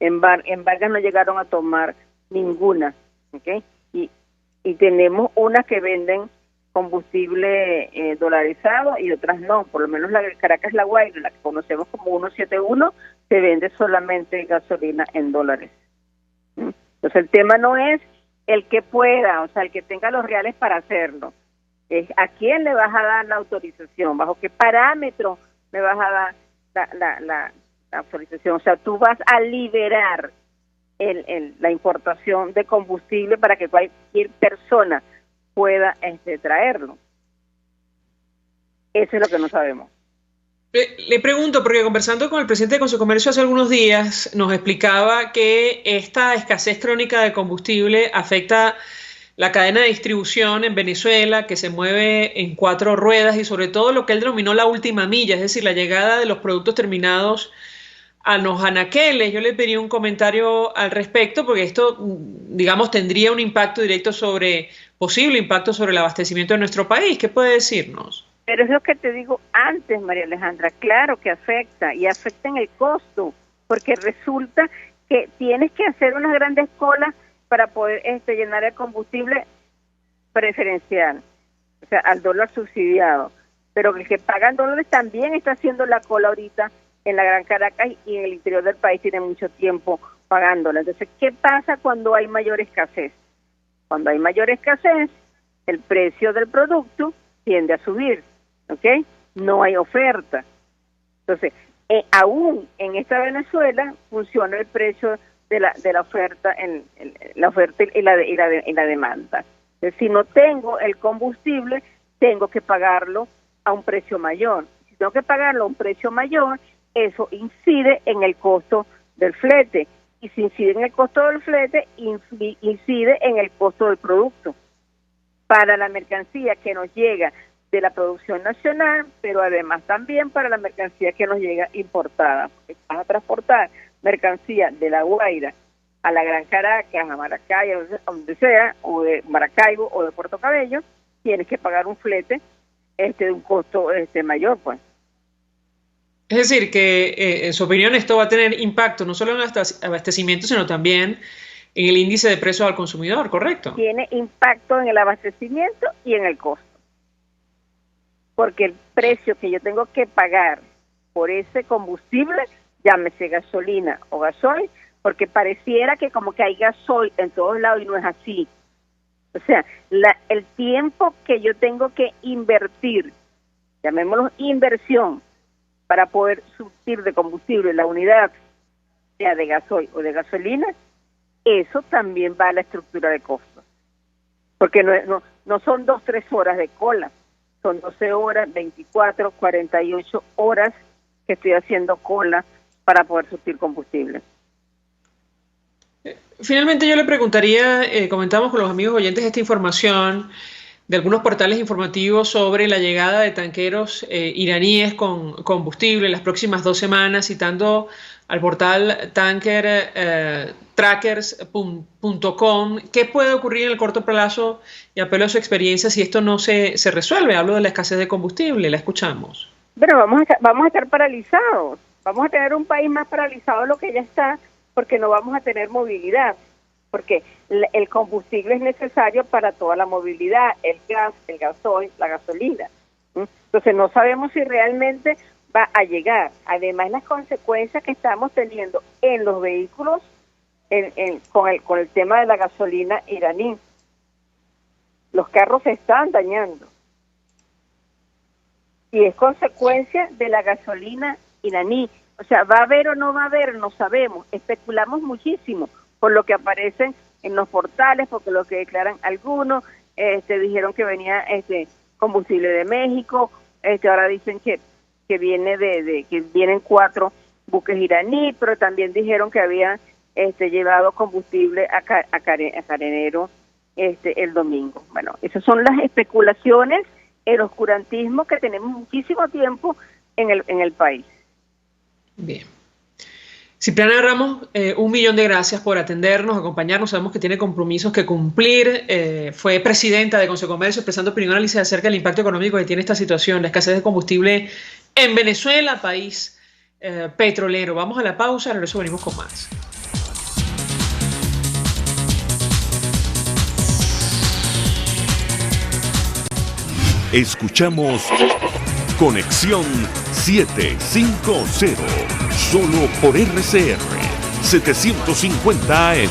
Speaker 11: En Vargas no llegaron a tomar ninguna, ¿okay? Y tenemos unas que venden combustible dolarizado y otras no, por lo menos la de Caracas La Guaira, la que conocemos como 171, se vende solamente gasolina en dólares. Entonces el tema no es el que pueda, o sea, el que tenga los reales para hacerlo, es a quién le vas a dar la autorización, bajo qué parámetro le vas a dar la autorización, o sea, tú vas a liberar la importación de combustible para que cualquier persona pueda traerlo. Eso es lo que no sabemos.
Speaker 1: Le pregunto, porque conversando con el presidente de Consecomercio hace algunos días, nos explicaba que esta escasez crónica de combustible afecta la cadena de distribución en Venezuela, que se mueve en 4 ruedas, y sobre todo lo que él denominó la última milla, es decir, la llegada de los productos terminados a los anaqueles. Yo le pediría un comentario al respecto, porque esto, digamos, tendría un impacto directo posible impacto sobre el abastecimiento de nuestro país. ¿Qué puede decirnos?
Speaker 11: Pero es lo que te digo antes, María Alejandra, claro que afecta, y afecta en el costo, porque resulta que tienes que hacer unas grandes colas para poder llenar el combustible preferencial, o sea, al dólar subsidiado. Pero el que paga en dólares también está haciendo la cola ahorita en la Gran Caracas y en el interior del país tiene mucho tiempo pagándola. Entonces, ¿qué pasa cuando hay mayor escasez? Cuando hay mayor escasez, el precio del producto tiende a subir, ¿ok? No hay oferta. Entonces, aún en esta Venezuela funciona el precio de la oferta, la oferta y la demanda. Entonces, si no tengo el combustible, tengo que pagarlo a un precio mayor. Si tengo que pagarlo a un precio mayor, eso incide en el costo del flete. Y si incide en el costo del flete, incide en el costo del producto. Para la mercancía que nos llega de la producción nacional, pero además también para la mercancía que nos llega importada. Porque vas a transportar mercancía de La Guaira a la Gran Caracas, a Maracay, a donde sea, o de Maracaibo o de Puerto Cabello, tienes que pagar un flete de un costo mayor, pues.
Speaker 1: Es decir, que en su opinión esto va a tener impacto no solo en el abastecimiento, sino también en el índice de precios al consumidor, ¿correcto?
Speaker 11: Tiene impacto en el abastecimiento y en el costo. Porque el precio que yo tengo que pagar por ese combustible, llámese gasolina o gasoil, porque pareciera que como que hay gasoil en todos lados y no es así. O sea, el tiempo que yo tengo que invertir, llamémoslo inversión, para poder surtir de combustible la unidad, sea de gasoil o de gasolina, eso también va a la estructura de costos. Porque no son 2-3 horas de cola, son 12 horas, 24, 48 horas que estoy haciendo cola para poder surtir combustible.
Speaker 1: Finalmente yo le preguntaría, comentamos con los amigos oyentes esta información de algunos portales informativos sobre la llegada de tanqueros iraníes con combustible en las próximas 2 semanas, citando al portal tankertrackers.com. ¿Qué puede ocurrir en el corto plazo? Y apelo a su experiencia si esto no se resuelve. Hablo de la escasez de combustible, la escuchamos.
Speaker 11: Pero vamos a estar paralizados. Vamos a tener un país más paralizado de lo que ya está, porque no vamos a tener movilidad. Porque el combustible es necesario para toda la movilidad, el gas, el gasoil, la gasolina. Entonces no sabemos si realmente va a llegar. Además, las consecuencias que estamos teniendo en los vehículos con el tema de la gasolina iraní. Los carros se están dañando. Y es consecuencia de la gasolina iraní. O sea, ¿va a haber o no va a haber? No sabemos. Especulamos muchísimo por lo que aparecen en los portales, porque lo que declaran algunos, dijeron que venía combustible de México, ahora dicen que viene que vienen 4 buques iraní, pero también dijeron que habían llevado combustible a Carenero el domingo. Bueno, esas son las especulaciones, el oscurantismo que tenemos muchísimo tiempo en el país.
Speaker 1: Bien. Cipriana Ramos, 1.000.000 de gracias por atendernos, acompañarnos. Sabemos que tiene compromisos que cumplir. Fue presidenta de Consecomercio expresando opinión análisis acerca del impacto económico que tiene esta situación, la escasez de combustible en Venezuela, país petrolero. Vamos a la pausa, regreso, venimos con más.
Speaker 2: Escuchamos Conexión 750, solo por RCR 750 AM.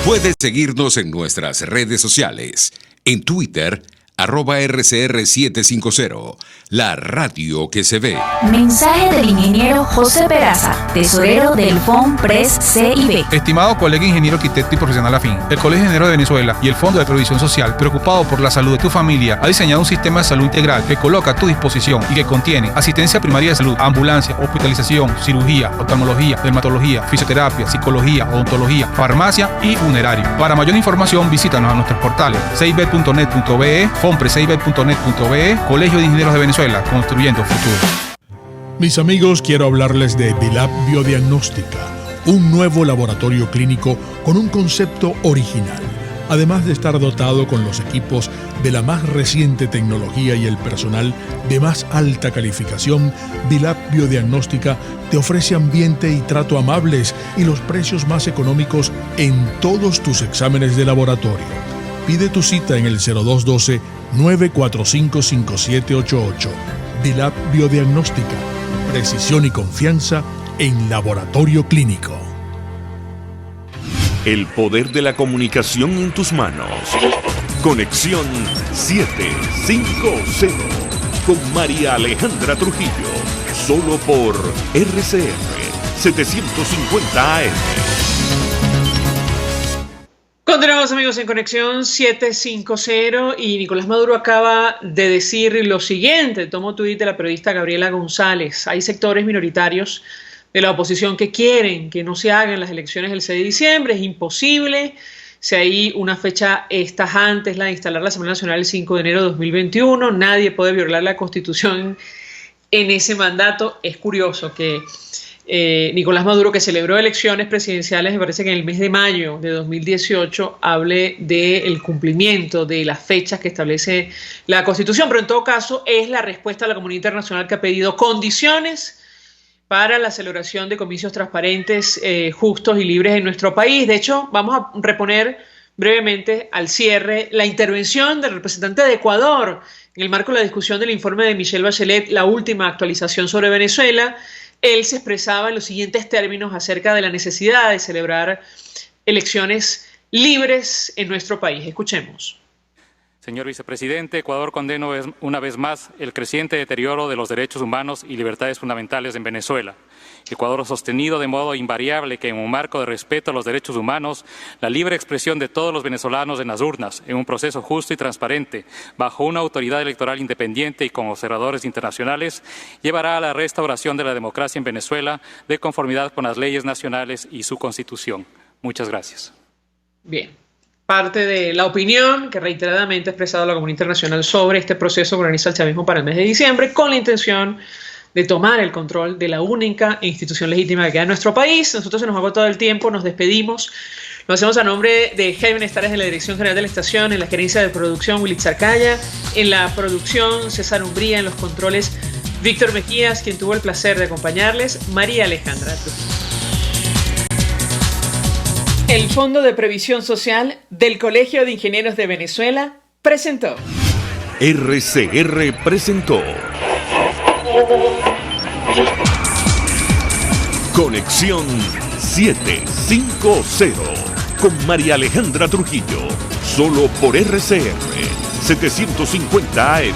Speaker 5: Puedes seguirnos en nuestras redes sociales. En Twitter, @RCR750, la radio que se ve.
Speaker 6: Mensaje del ingeniero José Peraza, tesorero del FOMPRES CIB.
Speaker 10: Estimado colega ingeniero arquitecto y profesional afín, el Colegio de Ingenieros de Venezuela y el Fondo de Previsión Social, preocupado por la salud de tu familia, ha diseñado un sistema de salud integral que coloca a tu disposición y que contiene asistencia primaria de salud, ambulancia, hospitalización, cirugía, oftalmología, dermatología, fisioterapia, psicología, odontología, farmacia y funerario. Para mayor información, visítanos a nuestros portales cib.net.be, fomprescib.net.be, Colegio de Ingenieros de Venezuela, construyendo futuro.
Speaker 8: Mis amigos, quiero hablarles de Bilab Biodiagnóstica, un nuevo laboratorio clínico con un concepto original. Además de estar dotado con los equipos de la más reciente tecnología y el personal de más alta calificación, Vilap Biodiagnóstica te ofrece ambiente y trato amables y los precios más económicos en todos tus exámenes de laboratorio. Pide tu cita en el 0212-945-5788. Vilap Biodiagnóstica. Precisión y confianza en laboratorio clínico.
Speaker 2: El poder de la comunicación en tus manos. Conexión 750 con María Alejandra Trujillo. Solo por RCR 750 AM.
Speaker 1: Continuamos, amigos, en Conexión 750 y Nicolás Maduro acaba de decir lo siguiente. Tomo tuit de la periodista Gabriela González. Hay sectores minoritarios de la oposición que quieren que no se hagan las elecciones el 6 de diciembre. Es imposible. Si hay una fecha tajante, es la de instalar la Asamblea Nacional el 5 de enero de 2021. Nadie puede violar la Constitución en ese mandato. Es curioso que Nicolás Maduro, que celebró elecciones presidenciales, me parece que en el mes de mayo de 2018, hable del cumplimiento de las fechas que establece la Constitución. Pero en todo caso es la respuesta a la comunidad internacional que ha pedido condiciones para la celebración de comicios transparentes, justos y libres en nuestro país. De hecho, vamos a reponer brevemente al cierre la intervención del representante de Ecuador en el marco de la discusión del informe de Michelle Bachelet, la última actualización sobre Venezuela. Él se expresaba en los siguientes términos acerca de la necesidad de celebrar elecciones libres en nuestro país. Escuchemos.
Speaker 12: Señor vicepresidente, Ecuador condena una vez más el creciente deterioro de los derechos humanos y libertades fundamentales en Venezuela. Ecuador ha sostenido de modo invariable que en un marco de respeto a los derechos humanos, la libre expresión de todos los venezolanos en las urnas, en un proceso justo y transparente, bajo una autoridad electoral independiente y con observadores internacionales, llevará a la restauración de la democracia en Venezuela de conformidad con las leyes nacionales y su Constitución. Muchas gracias.
Speaker 1: Bien. Parte de la opinión que reiteradamente ha expresado la comunidad internacional sobre este proceso que organiza el chavismo para el mes de diciembre, con la intención de tomar el control de la única institución legítima que queda en nuestro país. Nosotros se nos ha agotado el tiempo, nos despedimos. Lo hacemos a nombre de Jaime Estares de la Dirección General de la Estación, en la gerencia de producción Willy Charcaya, en la producción César Umbría, en los controles Víctor Mejías, quien tuvo el placer de acompañarles, María Alejandra Trujillo. El Fondo de Previsión Social del Colegio de Ingenieros de Venezuela presentó.
Speaker 2: RCR presentó Conexión 750 con María Alejandra Trujillo. Solo por RCR 750 AM.